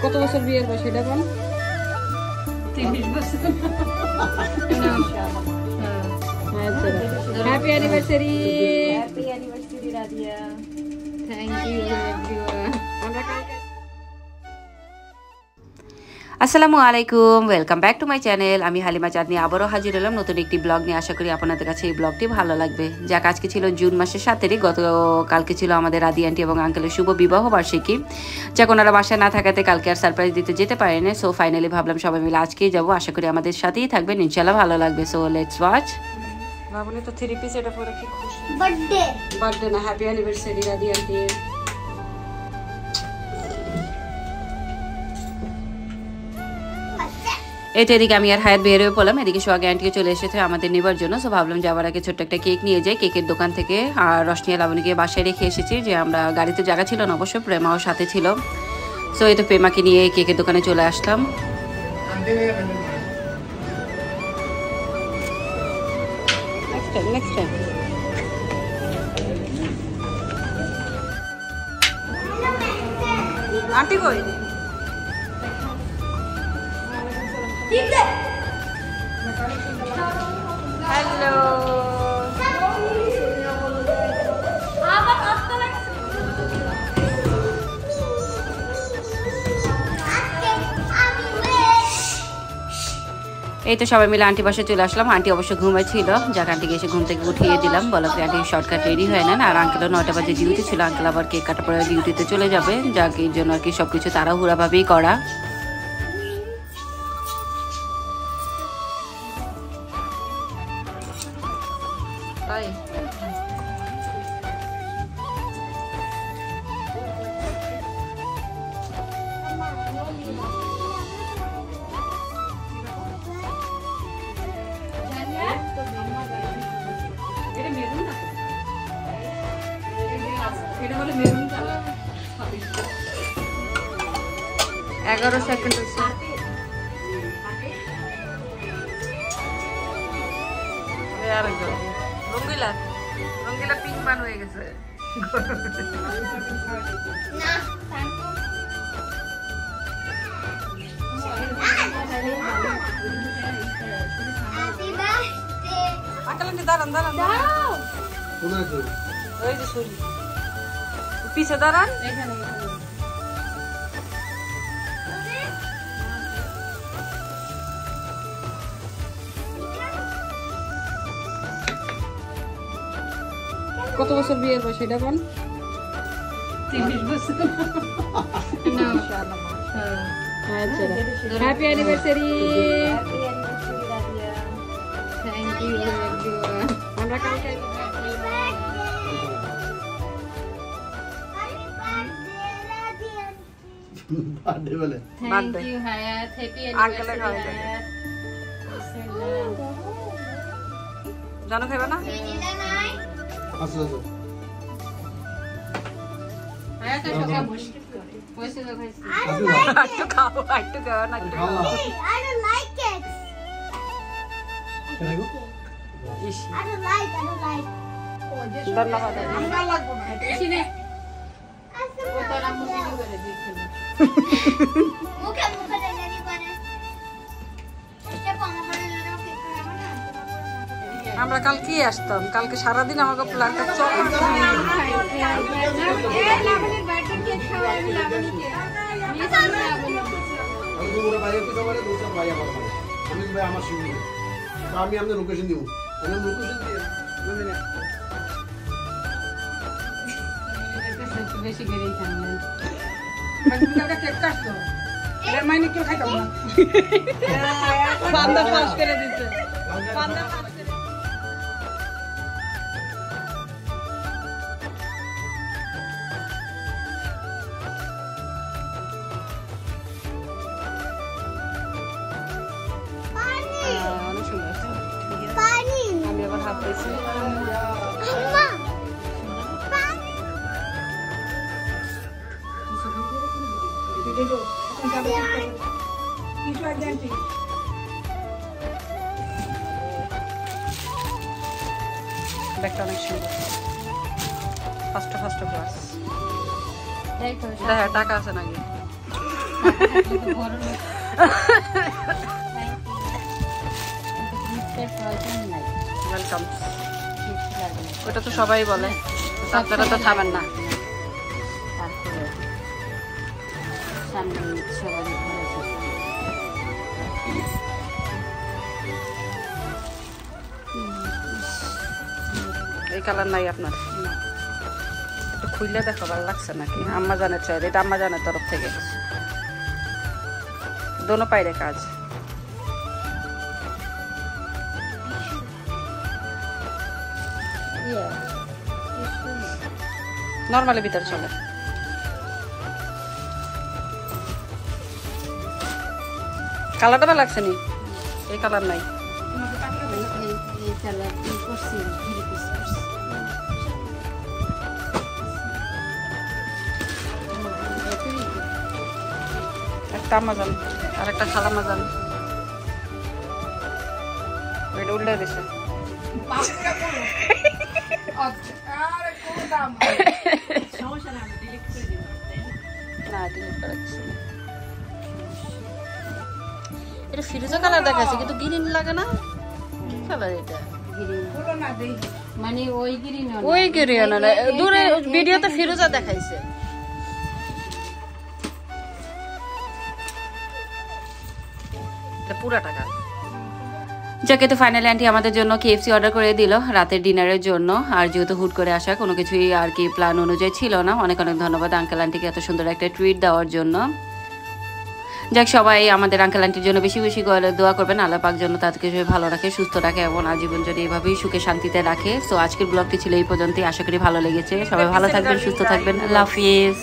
কত বছর বিয়ের বয়স এটা বল? 30 বছর। Happy anniversary. Happy anniversary Radia. Thank you everyone. আমরা কালকে আসসালামু আলাইকুম, welcome back to my channel. আমি হালিমা চাঁদনি আবারও হাজির হলাম নতুন একটি ব্লগ নিয়ে। আশা করি আপনাদের কাছে এই ব্লগটি ভালো লাগবে। যাক, আজকে ছিল জুন মাসের 7 তারিখ। গতকালকে ছিল আমাদের রাদি আন্টি এবং আঙ্কেলের শুভ বিবাহ বার্ষিকী। যাক, ওনারা বাসায় না থাকাতে কালকে আর সারপ্রাইজ দিতে যেতে পারেনি। সো ফাইনালি ভাবলাম সবাই মিলে আজকেই যাবো। আশা করি আমাদের সাথেই থাকবেন, ইনশাল্লাহ ভালো লাগবে। So let's watch. ভাবনি তো 3 পিস এটা পরে কি খুশি। বার্থডে না, হ্যাপি অ্যানিভার্সারি রাদি আন্টি। এই তো এদিকে আমি আর হায়াত বের হয়ে পড়লাম। এদিকে সোহাগে আন্টিকে চলে এসেছে আমাদের নেবার জন্য। সো ভাবলাম যাওয়ার আগে ছোট্ট একটা কেক নিয়ে যাই কেকের দোকান থেকে। আর রশনি আর লাবণীকে বাসায় রেখে এসেছি, যে আমরা গাড়িতে জায়গা ছিল না অবশ্য, প্রেমাও সাথে ছিল। সো এই তো প্রেমাকে নিয়ে কেকের দোকানে চলে আসলাম। আন্টি কই? হ্যালো, এই তো সবাই মিলে আন্টি বাসায় চলে আসলাম। আন্টি অবশ্য ঘুমাচ্ছিল, যাক আন্টিকে এসে ঘুম থেকে উঠিয়ে দিলাম। বলো কি আন্টি শর্টকাট রেডি হয় না। আর আঙ্কেলও 9টা বাজে ডিউটি ছিল। আঙ্কেল আবার কেক কাটার পরে ডিউটিতে চলে যাবে, যাক এই জন্য আর কি সবকিছু তাড়াহুড়াভাবেই করা। তাই এটা হলো মেরুন কালার। 11 সেকেন্ড হচ্ছে। রঙ্গিলা রঙ্গিলা পিঙ্ক মান হয়ে গেছে। দাঁড়ান দাঁড়ান, ওই যে শুনি পিছে দাঁড়ান। কত বছর বিয়ের বয়স এটা বল? 30 বছর। Happy anniversary. Thank you everyone. আমরা কালকে বার্থডে বলে। Thank you Hayat, happy anniversary Hayat. জানো খাইবা না? আসো আসো। হায়াত তো সব মুশকিল করে। পয়সা তো খাইছি। একটু খাও না একটু খাও। I don't like it. কেন গো? ইস I don't like. ধন্যবাদ। আমরা লাগবো না। চিনি। ও তো রাম মুখে করে দিয়েছিল। মুখে ডেলিভারি করে। এটা পামারে লড়াও কে করে না। আমরা কালকে আসতাম, কালকে সারাদিন আমাকে প্ল্যানটা চলে। এই লাবণীর বার্থডে কেক খাওয়া আমি লাবণীকে। মিস আমি লাবণী। আমি তোমার ভাইয়ের কথা বলে দুটো ভাই আমার ভাই। আমি ভাই আমার শুনি। তো আমি আপনাদের লোকেশন দিব। আমি লোকেশন দিয়ে না। বেশি গেরেই খান। বাকিটা কেক কাটতো। এর মাইনে কেউ খাইতো না। বান্দা পাস করে দিতে। বান্দা পাস করে। অনেক সুন্দর আছে। পানি। আমি আবার হাত পেয়েছি। আম্মা। পানি। কিছু আইডেন্টি ব্যাগটা অনেক সুন্দর। First class. দেখো হ্যাঁ টাকা আছে নাকি? বড় লোক গিফটের প্রয়োজন নাই ওয়েলকাম। গিফট লাগে না। ওটা তো সবাই বলে, তো আপনারা তো থামেন না। তারপরে সামনে সবাই ঘুরেছে। এই কালার নাই আপনার? একটু খুললে দেখো ভালো লাগছে নাকি? আম্মা জানের চয়েস, এটা আম্মা জানের তরফ থেকে, দোনো পাইরে কাজ। নর্মালি ভিতরে চলে। কালারটা ভালো লাগছে নি? এই কালার নাই। এই কালার করছি, থ্রি পিস করছি। একটা আম্মা জান আর একটা খালাম্মা জান, এটা উল্টে দিছে। না delete করে দিছি। এটা ফিরোজা কালার দেখাচ্ছে কিন্তু গ্রিন লাগে না, কি কালার এটা? মানে ওই গ্রিন ওই গ্রিন না, দূরে ভিডিওতে ফিরোজা দেখাইছে। এটা পুরা টাকা। যাকে তো ফাইনালি আন্টি আমাদের জন্য KFC অর্ডার করে দিল রাতের ডিনারের জন্য। আর যেহেতু হুট করে আসা, কোনো কিছুই আর কি প্ল্যান অনুযায়ী ছিল না। অনেক অনেক ধন্যবাদ আঙ্কেল আন্টিকে এত সুন্দর একটা ট্রিট দেওয়ার জন্য। যাক, সবাই আমাদের আঙ্কেল আন্টির জন্য বেশি বেশি করে দোয়া করবেন, আল্লাহ পাক জন্য তাদেরকে ভালো রাখে, সুস্থ রাখে এবং আজীবন যদি এভাবেই সুখে শান্তিতে রাখে। সো আজকের ব্লগটি ছিল এই পর্যন্তই, আশা করি ভালো লেগেছে। সবাই ভালো থাকবেন, সুস্থ থাকবেন, আল্লাহ হাফিজ।